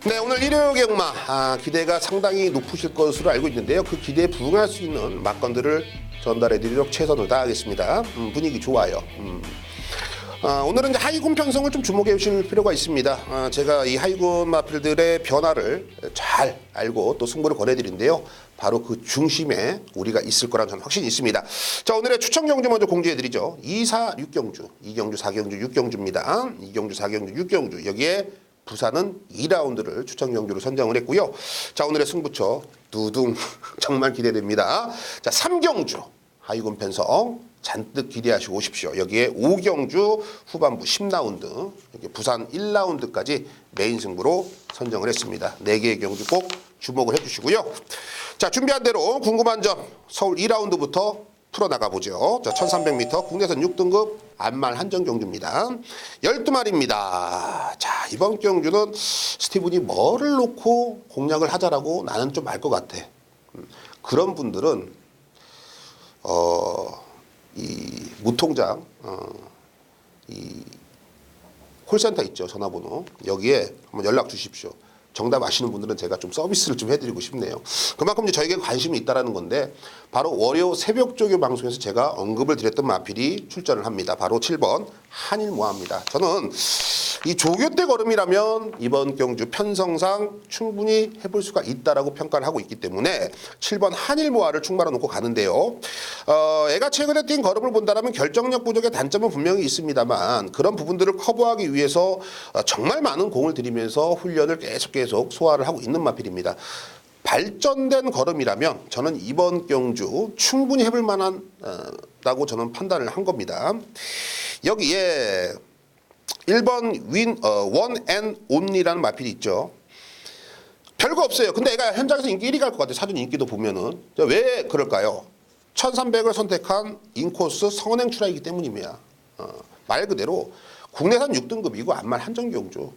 네, 오늘 일요 경마 기대가 상당히 높으실 것으로 알고 있는데요. 그 기대에 부응할 수 있는 막건들을 전달해드리도록 최선을 다하겠습니다. 분위기 좋아요. 오늘은 이제 하이군 편성을 좀 주목해 주실 필요가 있습니다. 제가 이 하이군 마필들의 변화를 잘 알고 또 승부를 권해드리는데요. 바로 그 중심에 우리가 있을 거란 저는 확신이 있습니다. 자, 오늘의 추천 경주 먼저 공지해드리죠. 2, 4, 6경주, 2경주, 4경주, 6경주입니다. 2경주, 4경주, 6경주. 여기에 부산은 2라운드를 추천 경주로 선정을 했고요. 자, 오늘의 승부처 두둥 정말 기대됩니다. 자, 3경주 하이군 편성 잔뜩 기대하시고 오십시오. 여기에 5경주 후반부 10라운드, 여기 부산 1라운드까지 메인 승부로 선정을 했습니다. 4개의 경주 꼭 주목을 해주시고요. 자, 준비한 대로 궁금한 점 서울 2라운드부터 풀어나가 보죠. 자, 1300m 국내선 6등급 안말 한정 경주입니다. 12마리입니다. 자, 이번 경주는 스티븐이 뭐를 놓고 공략을 하자라고 나는 좀 알 것 같아. 그런 분들은 이 무통장 이 콜센터 있죠. 전화번호. 여기에 한번 연락 주십시오. 정답 아시는 분들은 제가 좀 서비스를 좀 해드리고 싶네요. 그만큼 이제 저에게 관심이 있다라는 건데, 바로 월요 새벽 조교 방송에서 제가 언급을 드렸던 마필이 출전을 합니다. 바로 7번 한일모아입니다. 저는 이 조교 때 걸음이라면 이번 경주 편성상 충분히 해볼 수가 있다라고 평가를 하고 있기 때문에 7번 한일모아를 충마로 놓고 가는데요. 애가 최근에 뛴 걸음을 본다면 결정력 부족의 단점은 분명히 있습니다만, 그런 부분들을 커버하기 위해서 정말 많은 공을 들이면서 훈련을 계속 소화를 하고 있는 마필입니다. 발전된 걸음이라면 저는 이번 경주 충분히 해볼 만한 라고 저는 판단을 한 겁니다. 여기에 1번 원 앤 온리라는 마필이 있죠. 별거 없어요. 근데 애가 현장에서 인기 1위 갈 것 같아요. 사전 인기도 보면은. 왜 그럴까요? 1300을 선택한 인코스 선행 출하이기 때문입니다. 말 그대로 국내산 6등급이고 안말 한정경주.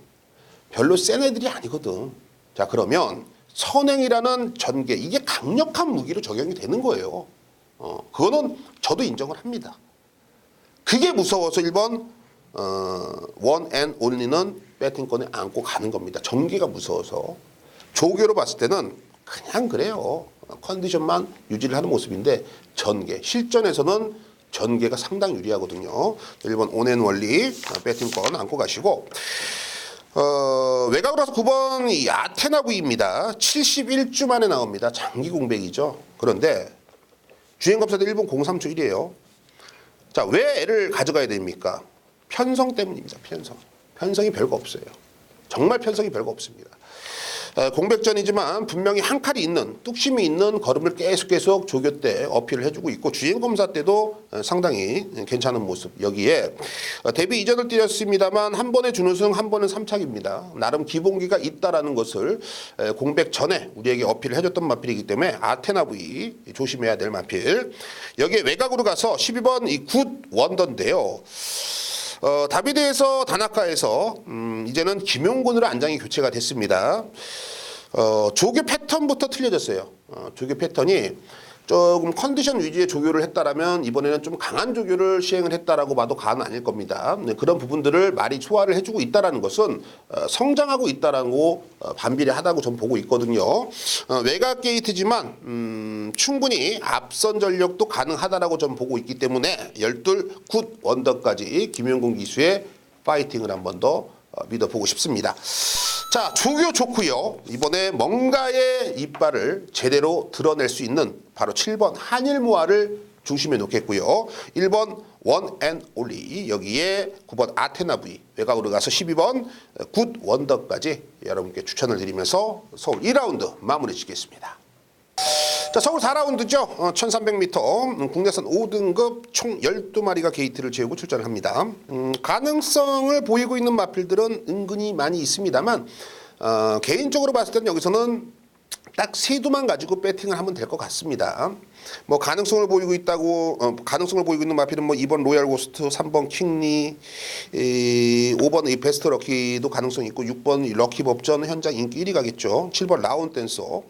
별로 센 애들이 아니거든. 자, 그러면 선행이라는 전개, 이게 강력한 무기로 적용이 되는 거예요. 그거는 저도 인정을 합니다. 그게 무서워서 1번 원 앤 온리는 배팅권에 안고 가는 겁니다. 전개가 무서워서. 조교로 봤을 때는 그냥 그래요. 컨디션만 유지를 하는 모습인데 전개, 실전에서는 전개가 상당히 유리하거든요. 1번 온앤 원리 배팅권 안고 가시고, 외곽으로 와서 9번 이 아테나부입니다. 71주 만에 나옵니다. 장기 공백이죠. 그런데 주행검사도 1분 03초 1이에요. 자, 왜 애를 가져가야 됩니까? 편성 때문입니다. 편성이 별거 없어요. 정말 편성이 별거 없습니다. 공백전이지만 분명히 한 칼이 있는, 뚝심이 있는 걸음을 계속 조교 때 어필을 해주고 있고, 주행검사 때도 상당히 괜찮은 모습. 여기에 데뷔 이전을 뛰었습니다만 한 번에 준우승, 한 번은 3착입니다. 나름 기본기가 있다라는 것을 공백 전에 우리에게 어필을 해줬던 마필이기 때문에 아테나부이 조심해야 될 마필. 여기에 외곽으로 가서 12번 이 굿 원더인데요. 다비드에서 다나카에서 이제는 김용곤으로 안장이 교체가 됐습니다. 조교 패턴부터 틀려졌어요. 조교 패턴이 조금 컨디션 위주의 조교를 했다라면 이번에는 좀 강한 조교를 시행을 했다라고 봐도 과언은 아닐 겁니다. 그런 부분들을 많이 소화를 해주고 있다라는 것은 성장하고 있다라고 반비례하다고 저는 보고 있거든요. 외곽 게이트지만 충분히 앞선 전력도 가능하다라고 저는 보고 있기 때문에 12 굿 원더까지 김용곤 기수의 파이팅을 한 번 더 믿어보고 싶습니다. 자, 조교 좋고요. 이번에 뭔가의 이빨을 제대로 드러낼 수 있는 바로 7번 한일모아를 중심에 놓겠고요. 1번 원 앤 올리, 여기에 9번 아테나부이, 외곽으로 가서 12번 굿 원더까지 여러분께 추천을 드리면서 서울 2라운드 마무리 짓겠습니다. 자, 서울 4라운드죠. 1300m 국내선 5등급 총 12마리가 게이트를 채우고 출전을 합니다. 가능성을 보이고 있는 마필들은 은근히 많이 있습니다만, 개인적으로 봤을 때는 여기서는 딱 세 두만 가지고 배팅을 하면 될 것 같습니다. 뭐 가능성을 보이고 있는 마필은 뭐 2번 로얄 고스트, 3번 킹리, 5번 이 베스트 럭키도 가능성이 있고, 6번 럭키 법전 현장 인기 1위 가겠죠. 7번 라운 댄서,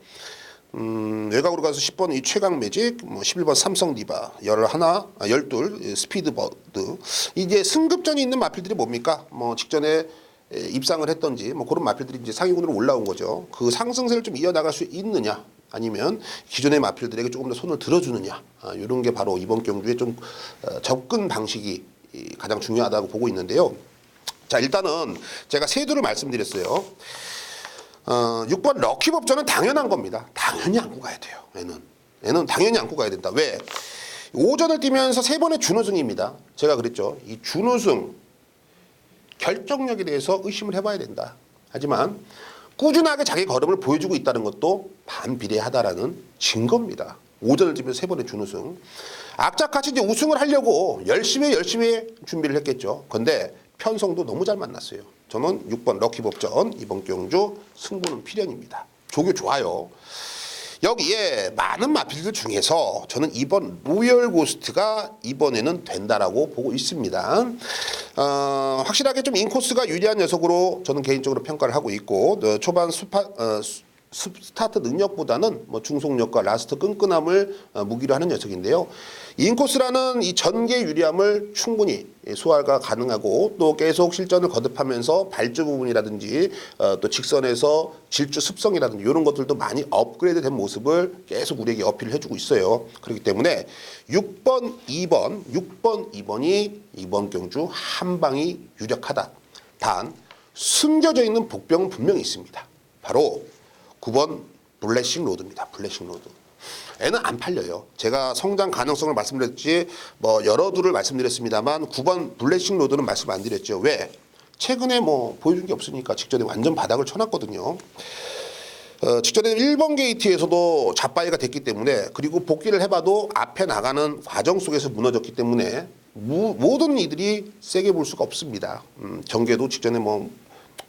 외곽으로 가서 10번 이 최강 매직, 뭐 11번 삼성 디바, 12 스피드 버드. 이제 승급전이 있는 마필들이 뭡니까? 뭐 직전에 입상을 했던지 뭐 그런 마필들이 이제 상위군으로 올라온 거죠. 그 상승세를 좀 이어나갈 수 있느냐 아니면 기존의 마필들에게 조금 더 손을 들어주느냐 이런 게 바로 이번 경주의 좀 접근 방식이 가장 중요하다고 보고 있는데요. 자 일단은 제가 세두를 말씀드렸어요. 6번 럭키법전은 당연한 겁니다. 당연히 안고 가야 돼요. 얘는 당연히 안고 가야 된다. 왜? 오전을 뛰면서 3번의 준우승입니다. 제가 그랬죠. 이 준우승 결정력에 대해서 의심을 해봐야 된다. 하지만 꾸준하게 자기 걸음을 보여주고 있다는 것도 반비례하다라는 증거입니다. 오전을 뛰면서 3번의 준우승. 악착같이 이제 우승을 하려고 열심히 준비를 했겠죠. 그런데 편성도 너무 잘 만났어요. 저는 6번 럭키법전 이번 경주 승부는 필연입니다. 조교 좋아요. 여기에 많은 마필들 중에서 저는 이번 로열 고스트가 이번에는 된다라고 보고 있습니다. 확실하게 좀 인코스가 유리한 녀석으로 저는 개인적으로 평가를 하고 있고 초반 스타트 능력보다는 뭐 중속력과 라스트 끈끈함을 무기로 하는 녀석인데요. 인코스라는 이 전개 유리함을 충분히 소화가 가능하고 또 계속 실전을 거듭하면서 발주 부분이라든지 또 직선에서 질주 습성이라든지 이런 것들도 많이 업그레이드된 모습을 계속 우리에게 어필을 해주고 있어요. 그렇기 때문에 6번, 2번이 이번 경주 한 방이 유력하다. 단 숨겨져 있는 복병은 분명히 있습니다. 바로 9번 블레싱 로드입니다. 블레싱 로드. 애는 안 팔려요. 제가 성장 가능성을 말씀드렸지 뭐 여러 두를 말씀드렸습니다만 9번 블레싱 로드는 말씀 안 드렸죠. 왜? 최근에 뭐 보여준 게 없으니까 직전에 완전 바닥을 쳐놨거든요. 직전에 1번 게이트에서도 잡바이가 됐기 때문에 그리고 복귀를 해봐도 앞에 나가는 과정 속에서 무너졌기 때문에 모든 이들이 세게 볼 수가 없습니다. 전개도 직전에 뭐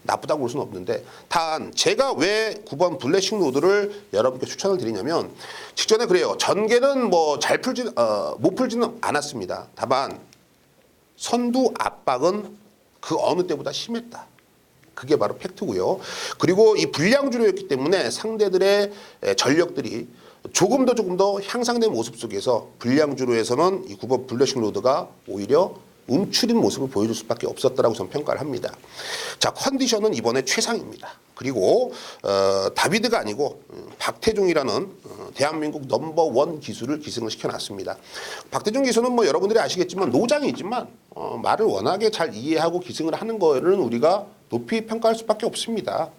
나쁘다고 볼 수는 없는데 단 제가 왜 9번 블레싱 로드를 여러분께 추천을 드리냐면 직전에 그래요. 전개는 뭐 잘 풀지 못 풀지는 않았습니다. 다만 선두 압박은 그 어느 때보다 심했다. 그게 바로 팩트고요. 그리고 이 불량주로였기 때문에 상대들의 전력들이 조금 더 향상된 모습 속에서 불량주로에서는 이 9번 블레싱 로드가 오히려 움츠린 모습을 보여줄 수밖에 없었다라고 저는 평가를 합니다. 자, 컨디션은 이번에 최상입니다. 그리고 다비드가 아니고 박태종이라는 대한민국 넘버1 기수를 기승을 시켜놨습니다. 박태종 기수는 뭐 여러분들이 아시겠지만 노장이지만 말을 워낙에 잘 이해하고 기승을 하는 거를 우리가 높이 평가할 수밖에 없습니다.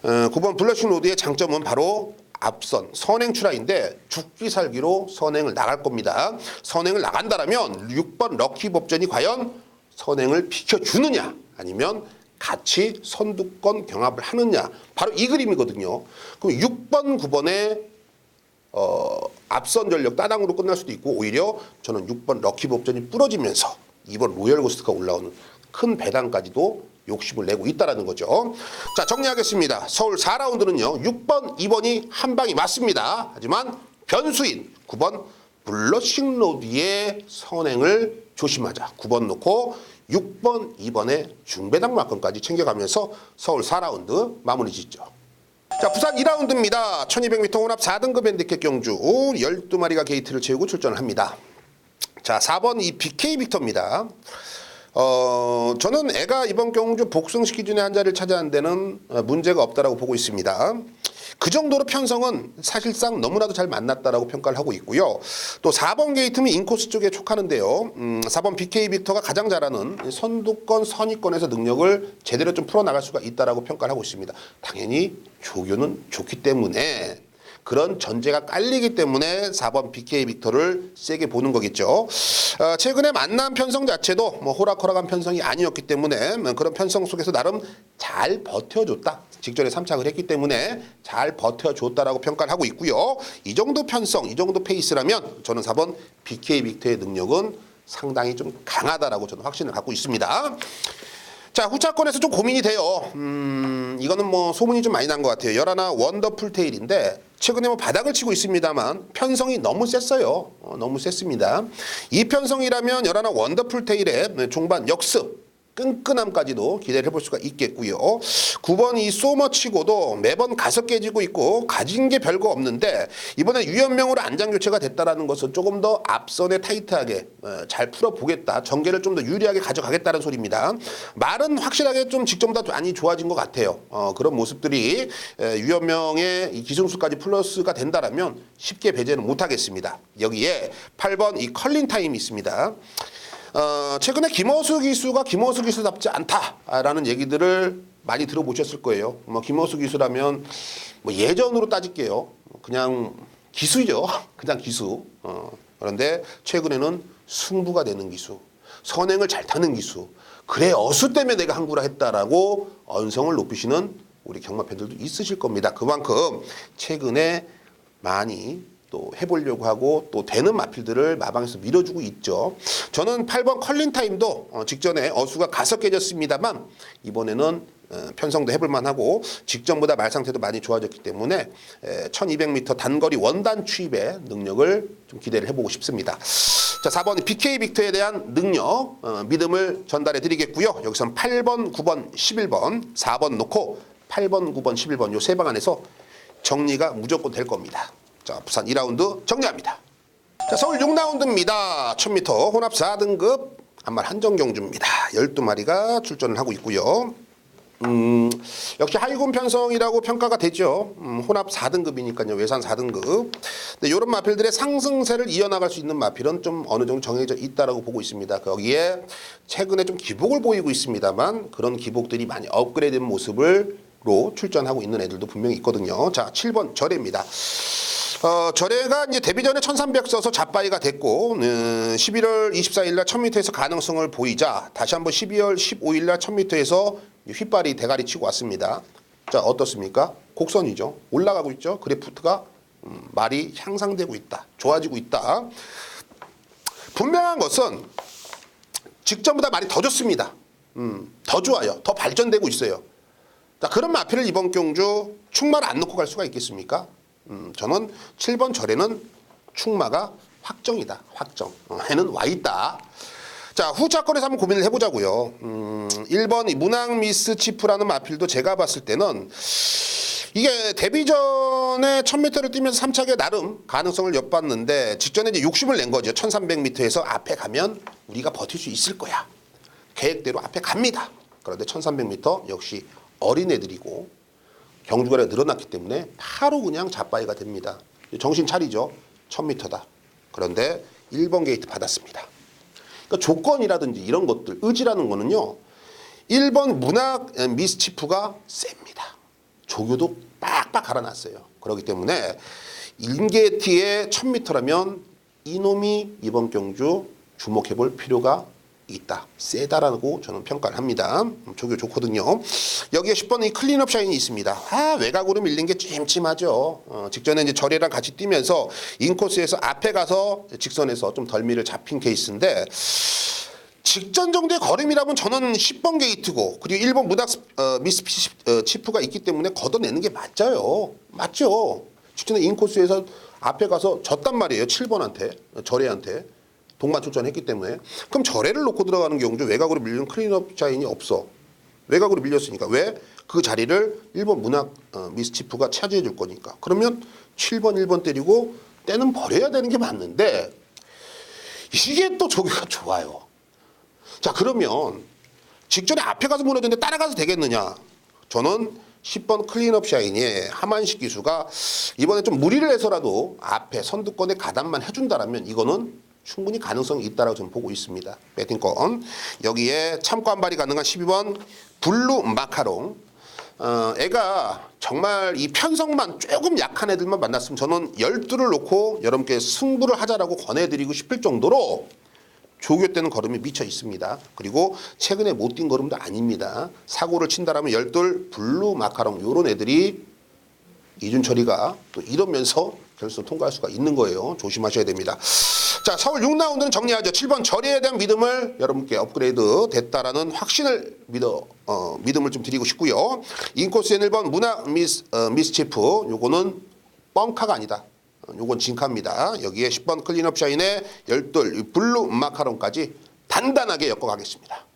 9번 블레싱 로드의 장점은 바로 앞선 선행 출하인데 죽기 살기로 선행을 나갈 겁니다. 선행을 나간다라면 6번 럭키 법전이 과연 선행을 비켜주느냐 아니면 같이 선두권 경합을 하느냐 바로 이 그림이거든요. 그럼 6번 9번의 앞선 전력 따당으로 끝날 수도 있고 오히려 저는 6번 럭키 법전이 부러지면서 2번 로열 고스트가 올라오는 큰 배당까지도 욕심을 내고 있다는 거죠. 자, 정리하겠습니다. 서울 4라운드는요. 6번, 2번이 한 방이 맞습니다. 하지만 변수인 9번 블러싱 로드의 선행을 조심하자. 9번 놓고 6번, 2번의 중배당 막건까지 챙겨가면서 서울 4라운드 마무리 짓죠. 자, 부산 2라운드입니다. 1200m 혼합 4등급 핸디캡 경주 12마리가 게이트를 채우고 출전을 합니다. 자, 4번 이 BK 빅터입니다. 저는 애가 이번 경주 복승시 기준의 한 자리를 차지하는 데는 문제가 없다라고 보고 있습니다. 그 정도로 편성은 사실상 너무나도 잘 만났다라고 평가를 하고 있고요. 또 4번 게이트는 인코스 쪽에 촉하는데요. 4번 BK 빅터가 가장 잘하는 선두권, 선위권에서 능력을 제대로 좀 풀어나갈 수가 있다라고 평가를 하고 있습니다. 당연히 조교는 좋기 때문에 그런 전제가 깔리기 때문에 4번 BK 빅터를 세게 보는 거겠죠. 최근에 만난 편성 자체도 뭐 호락호락한 편성이 아니었기 때문에 그런 편성 속에서 나름 잘 버텨줬다. 직전에 3착을 했기 때문에 잘 버텨줬다라고 평가를 하고 있고요. 이 정도 편성, 이 정도 페이스라면 저는 4번 BK 빅터의 능력은 상당히 좀 강하다라고 저는 확신을 갖고 있습니다. 자, 후차권에서 좀 고민이 돼요. 이거는 뭐 소문이 좀 많이 난 것 같아요. 11 원더풀 테일인데 최근에 뭐 바닥을 치고 있습니다만 편성이 너무 셌어요. 너무 셌습니다. 이 편성이라면 11 원더풀 테일의 종반 역습 끈끈함까지도 기대를 해볼 수가 있겠고요. 9번 이 소머치고도 매번 가서 깨지고 있고 가진 게 별거 없는데 이번에 유연명으로 안장 교체가 됐다라는 것은 조금 더 앞선에 타이트하게 잘 풀어보겠다. 전개를 좀 더 유리하게 가져가겠다는 소리입니다. 말은 확실하게 좀 직전보다 많이 좋아진 것 같아요. 그런 모습들이 유연명의 이 기승수까지 플러스가 된다라면 쉽게 배제는 못하겠습니다. 여기에 8번 이 컬링 타임이 있습니다. 최근에 김어수 기수가 김어수 기수답지 않다라는 얘기들을 많이 들어보셨을 거예요. 뭐 김어수 기수라면 뭐 예전으로 따질게요. 그냥 기수죠. 그냥 기수. 그런데 최근에는 승부가 되는 기수, 선행을 잘 타는 기수. 그래 어수 때문에 내가 항구라 했다라고 언성을 높이시는 우리 경마 팬들도 있으실 겁니다. 그만큼 최근에 많이 또 해보려고 하고 또 되는 마필들을 마방에서 밀어주고 있죠. 저는 8번 컬린 타임도 직전에 어수가 가서 깨졌습니다만 이번에는 편성도 해볼 만하고 직전보다 말 상태도 많이 좋아졌기 때문에 1200m 단거리 원단 추입의 능력을 좀 기대를 해보고 싶습니다. 자, 4번 BK 빅터에 대한 능력 믿음을 전달해 드리겠고요. 여기서는 8번, 9번, 11번, 4번 놓고 8번, 9번, 11번 요 세 방 안에서 정리가 무조건 될 겁니다. 자, 부산 2라운드 정리합니다. 자, 서울 6라운드입니다. 1000m 혼합 4등급 한말 한정경주입니다. 12마리가 출전을 하고 있고요. 역시 하위군 편성이라고 평가가 되죠. 혼합 4등급이니까요. 외산 4등급. 근데 이런 마필들의 상승세를 이어나갈 수 있는 마필은 좀 어느 정도 정해져 있다라고 보고 있습니다. 거기에 최근에 좀 기복을 보이고 있습니다만 그런 기복들이 많이 업그레이드된 모습으로 출전하고 있는 애들도 분명히 있거든요. 자, 7번 절해입니다. 절해가 이제 데뷔 전에 1300 써서 잡바이가 됐고 11월 24일 날 1000m에서 가능성을 보이자 다시 한번 12월 15일 날 1000m에서 휘발이 대가리 치고 왔습니다. 자, 어떻습니까? 곡선이죠. 올라가고 있죠. 그래프트가 말이 향상되고 있다. 좋아지고 있다. 분명한 것은 직전보다 말이 더 좋습니다. 더 좋아요. 더 발전되고 있어요. 자, 그런 마필을 이번 경주 충마를 안 놓고 갈 수가 있겠습니까? 저는 7번 절에는 충마가 확정이다. 확정. 해는 와 있다. 자, 후차권에서 한번 고민을 해보자고요. 1번 문학 미스 치프라는 마필도 제가 봤을 때는 이게 데뷔 전에 1000m를 뛰면서 3차게 나름 가능성을 엿봤는데 직전에 이제 욕심을 낸 거죠. 1300m에서 앞에 가면 우리가 버틸 수 있을 거야. 계획대로 앞에 갑니다. 그런데 1300m 역시 어린애들이고 경주거리가 늘어났기 때문에 바로 그냥 잡바이가 됩니다. 정신 차리죠. 1000m다. 그런데 1번 게이트 받았습니다. 그러니까 조건이라든지 이런 것들, 의지라는 거는요. 1번 문학 미스치프가 셉니다. 조교도 빡빡 갈아놨어요. 그렇기 때문에 인게티의 1000m라면 이놈이 이번 경주 주목해 볼 필요가 있다. 세다라고 저는 평가를 합니다. 조교 좋거든요. 여기에 10번 이 클린업 샤인이 있습니다. 외곽으로 밀린 게 찜찜하죠. 직전에 이제 절에랑 같이 뛰면서 인코스에서 앞에 가서 직선에서 좀 덜미를 잡힌 케이스인데 직전 정도의 걸음이라면 저는 10번 게이트고 그리고 1번 무닥 미스 치프가 있기 때문에 걷어내는 게 맞아요. 맞죠. 직전에 인코스에서 앞에 가서 졌단 말이에요. 7번한테 절에한테. 동반 출전했기 때문에 그럼 절에를 놓고 들어가는 경우죠. 외곽으로 밀리는 클린업 샤인이 없어. 외곽으로 밀렸으니까 왜? 그 자리를 1번 문학 미스치프가 차지해 줄 거니까. 그러면 7번 1번 때리고 때는 버려야 되는 게 맞는데 이게 또 조교가 좋아요. 자, 그러면 직전에 앞에 가서 무너졌는데 따라가서 되겠느냐? 저는 10번 클린업 샤인의 하만식 기수가 이번에 좀 무리를 해서라도 앞에 선두권에 가담만 해준다라면 이거는 충분히 가능성이 있다라고 저는 보고 있습니다. 배팅권. 여기에 참고 한 발이 가능한 12번 블루 마카롱. 애가 정말 이 편성만 조금 약한 애들만 만났으면 저는 12를 놓고 여러분께 승부를 하자라고 권해드리고 싶을 정도로 조교 때는 걸음이 미쳐 있습니다. 그리고 최근에 못 뛴 걸음도 아닙니다. 사고를 친다라면 12 블루 마카롱 요런 애들이 이준철이가 또 이러면서 결승 통과할 수가 있는 거예요. 조심하셔야 됩니다. 자, 서울 6라운드는 정리하죠. 7번 절에에 대한 믿음을 여러분께 업그레이드 됐다라는 확신을 믿음을 좀 드리고 싶고요. 인코스의 1번 문학 미스치프 요거는 뻥카가 아니다. 요건 진카입니다. 여기에 10번 클린업 샤인의 12 블루 마카롱까지 단단하게 엮어가겠습니다.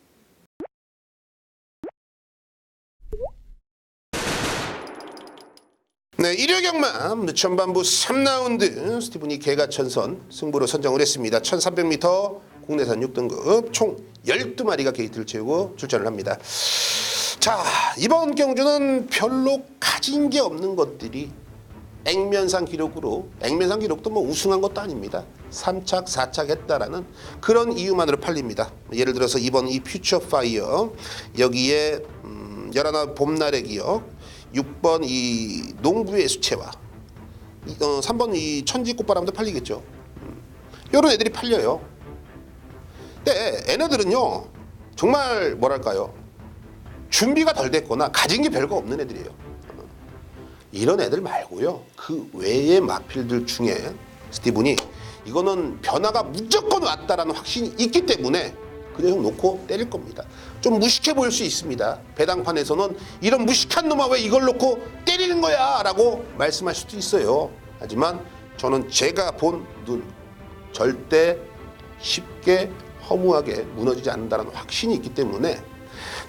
네, 일요경마 전반부 3라운드 스티븐이 개가천선 승부로 선정을 했습니다. 1300m 국내산 6등급 총 12마리가 게이트를 채우고 출전을 합니다. 자, 이번 경주는 별로 가진 게 없는 것들이 액면상 기록으로, 액면상 기록도 뭐 우승한 것도 아닙니다. 3착, 4착 했다라는 그런 이유만으로 팔립니다. 예를 들어서 이번 이 퓨처 파이어, 여기에 11 봄날의 기억, 6번 이 농부의 수채화, 3번 이 천지꽃바람도 팔리겠죠. 이런 애들이 팔려요. 근데 얘네들은요, 정말 뭐랄까요, 준비가 덜 됐거나 가진 게 별거 없는 애들이에요. 이런 애들 말고요, 그 외의 마필들 중에 스티븐이 이거는 변화가 무조건 왔다라는 확신이 있기 때문에 그냥 놓고 때릴 겁니다. 좀 무식해 보일 수 있습니다. 배당판에서는 이런 무식한 놈아 왜 이걸 놓고 때리는 거야 라고 말씀할 수도 있어요. 하지만 저는 제가 본 눈 절대 쉽게 허무하게 무너지지 않는다는 확신이 있기 때문에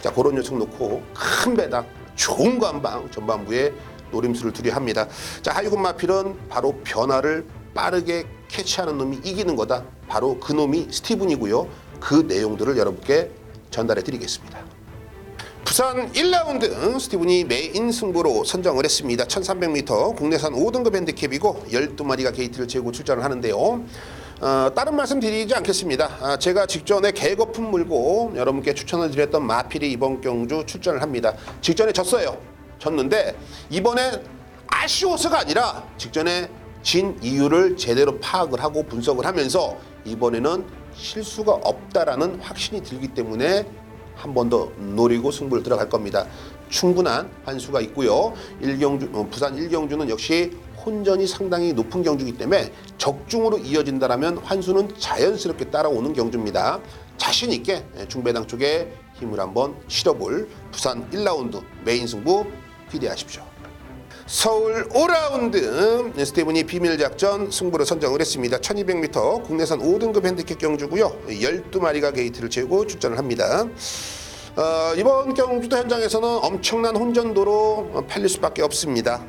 자, 그런 녀석 놓고 큰 배당 좋은 거 한 방 전반부에 노림수를 두려 합니다. 자, 하유금 마필은 바로 변화를 빠르게 캐치하는 놈이 이기는 거다. 바로 그 놈이 스티븐이고요. 그 내용들을 여러분께 전달해 드리겠습니다. 부산 1라운드 스티븐이 메인 승부로 선정을 했습니다. 1300m 국내산 5등급 핸디캡이고 12마리가 게이트를 채우고 출전을 하는데요. 다른 말씀 드리지 않겠습니다. 제가 직전에 개거품 물고 여러분께 추천을 드렸던 마필이 이번 경주 출전을 합니다. 직전에 졌어요. 졌는데 이번에 아쉬워서가 아니라 직전에 진 이유를 제대로 파악을 하고 분석을 하면서 이번에는 실수가 없다라는 확신이 들기 때문에 한 번 더 노리고 승부를 들어갈 겁니다. 충분한 환수가 있고요. 부산 1경주는 역시 혼전이 상당히 높은 경주이기 때문에 적중으로 이어진다라면 환수는 자연스럽게 따라오는 경주입니다. 자신 있게 중배당 쪽에 힘을 한번 실어볼 부산 1라운드 메인 승부 기대하십시오. 서울 5라운드 스티븐이 비밀작전 승부를 선정을 했습니다. 1200m 국내산 5등급 핸디캡 경주고요. 12마리가 게이트를 채우고 출전을 합니다. 이번 경주도 현장에서는 엄청난 혼전도로 팔릴 수밖에 없습니다.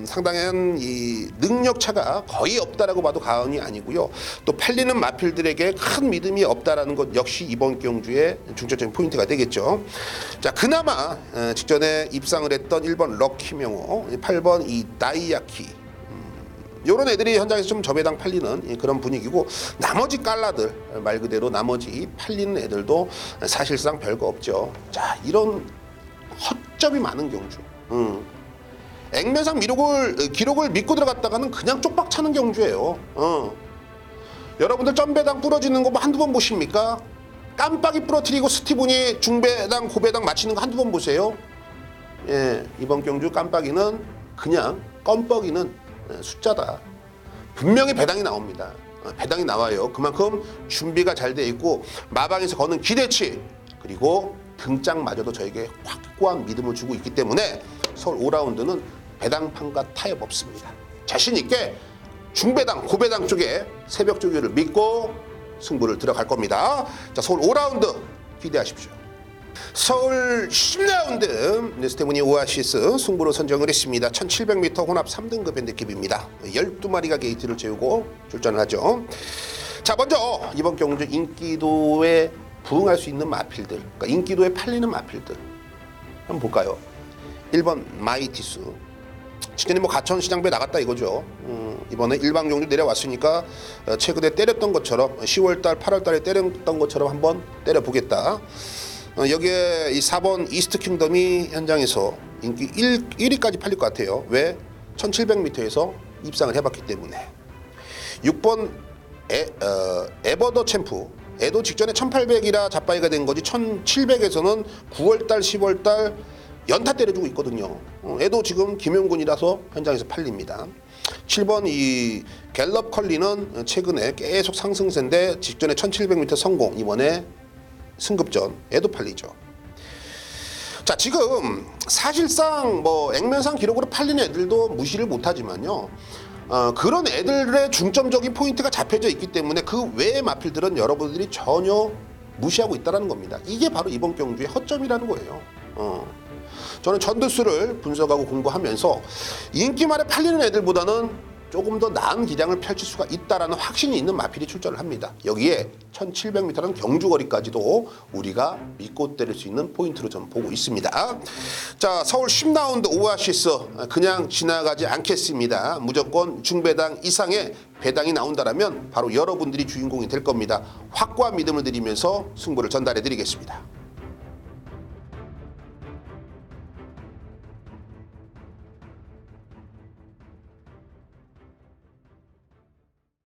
상당한 이 능력차가 거의 없다라고 봐도 과언이 아니고요. 또 팔리는 마필들에게 큰 믿음이 없다라는 것 역시 이번 경주의 중점적인 포인트가 되겠죠. 자, 그나마 직전에 입상을 했던 1번 럭키명호, 8번 이 나이야키, 요런 애들이 현장에서 좀 저배당 팔리는 그런 분위기고, 나머지 깔라들 말 그대로 나머지 팔리는 애들도 사실상 별거 없죠. 자, 이런 허점이 많은 경주. 액면상 기록을 믿고 들어갔다가는 그냥 쪽박 차는 경주예요. 여러분들 점배당 부러지는 거 뭐 한두 번 보십니까? 깜빡이 부러뜨리고 스티븐이 중배당 고배당 맞히는 거 한두 번 보세요. 예, 이번 경주 깜빡이는 그냥 껌뻑이는 숫자다. 분명히 배당이 나옵니다. 배당이 나와요. 그만큼 준비가 잘 돼 있고 마방에서 거는 기대치 그리고 등짝마저도 저에게 확고한 믿음을 주고 있기 때문에 서울 5라운드는 배당판과 타협 없습니다. 자신 있게 중배당, 고배당 쪽에 새벽 조교를 믿고 승부를 들어갈 겁니다. 자, 서울 5라운드 기대하십시오. 서울 10라운드 스티븐이 오아시스 승부로 선정을 했습니다. 1700m 혼합 3등급 핸디캡입니다. 12마리가 게이트를 채우고 출전을 하죠. 자, 먼저 이번 경주 인기도에 부응할 수 있는 마필들, 그러니까 인기도에 팔리는 마필들 한번 볼까요? 1번 마이티스. 직전에 뭐 가천시장배 나갔다 이거죠. 이번에 일방 경주 내려왔으니까 최근에 때렸던 것처럼 10월달 8월달에 때렸던 것처럼 한번 때려보겠다. 여기에 이 4번 이스트 킹덤이 현장에서 인기 1위까지 팔릴 것 같아요. 왜? 1700m에서 입상을 해봤기 때문에. 6번 에버더 챔프. 애도 직전에 1800이라 잡바이가 된 거지 1700에서는 9월달 10월달 연타 때려주고 있거든요. 애도 지금 김용군이라서 현장에서 팔립니다. 7번 이 갤럽 컬리는 최근에 계속 상승세인데 직전에 1700m 성공, 이번에 승급전 애도 팔리죠. 자, 지금 사실상 뭐 액면상 기록으로 팔리는 애들도 무시를 못하지만요. 그런 애들의 중점적인 포인트가 잡혀져 있기 때문에 그 외의 마필들은 여러분들이 전혀 무시하고 있다는 겁니다. 이게 바로 이번 경주의 허점이라는 거예요. 저는 전두수를 분석하고 공부하면서 인기말에 팔리는 애들보다는 조금 더 나은 기량을 펼칠 수가 있다라는 확신이 있는 마필이 출전을 합니다. 여기에 1700m는 경주거리까지도 우리가 믿고 때릴 수 있는 포인트로 저는 보고 있습니다. 자, 서울 10라운드 오아시스 그냥 지나가지 않겠습니다. 무조건 중배당 이상의 배당이 나온다라면 바로 여러분들이 주인공이 될 겁니다. 확고한 믿음을 드리면서 승부를 전달해 드리겠습니다.